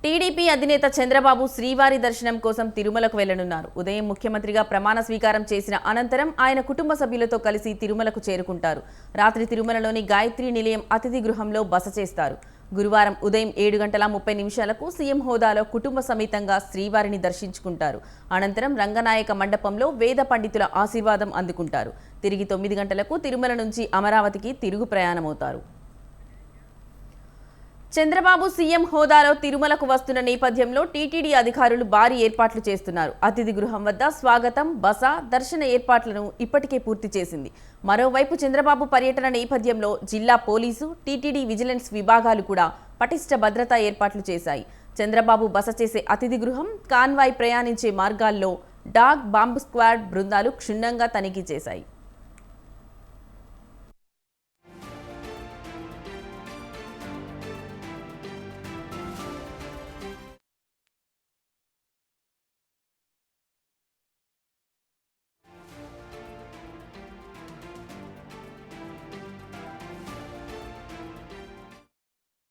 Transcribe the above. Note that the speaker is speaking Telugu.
టీడీపీ అధినేత చంద్రబాబు శ్రీవారి దర్శనం కోసం తిరుమలకు వెళ్లనున్నారు. ఉదయం ముఖ్యమంత్రిగా ప్రమాణ స్వీకారం చేసిన అనంతరం ఆయన కుటుంబ సభ్యులతో కలిసి తిరుమలకు చేరుకుంటారు. రాత్రి తిరుమలలోని గాయత్రి నిలయం అతిథి గృహంలో బస చేస్తారు. గురువారం ఉదయం 7:30 సీఎం హోదాలో కుటుంబ సమేతంగా శ్రీవారిని దర్శించుకుంటారు. అనంతరం రంగనాయక మండపంలో వేద పండితుల ఆశీర్వాదం అందుకుంటారు. తిరిగి 9 గంటలకు తిరుమల నుంచి అమరావతికి తిరుగు ప్రయాణమవుతారు. చంద్రబాబు సీఎం హోదాలో తిరుమలకు వస్తున్న నేపథ్యంలో టీటీడీ అధికారులు భారీ ఏర్పాట్లు చేస్తున్నారు. అతిథి గృహం వద్ద స్వాగతం, బస, దర్శన ఏర్పాట్లను ఇప్పటికే పూర్తి చేసింది. మరోవైపు చంద్రబాబు పర్యటన నేపథ్యంలో జిల్లా పోలీసు, టీటీడీ విజిలెన్స్ విభాగాలు కూడా పటిష్ట భద్రతా ఏర్పాట్లు చేశాయి. చంద్రబాబు బస చేసే అతిథి గృహం, కాన్వాయ్ ప్రయాణించే మార్గాల్లో డాగ్, బాంబ్ స్క్వాడ్ బృందాలు క్షుణ్ణంగా తనిఖీ చేశాయి.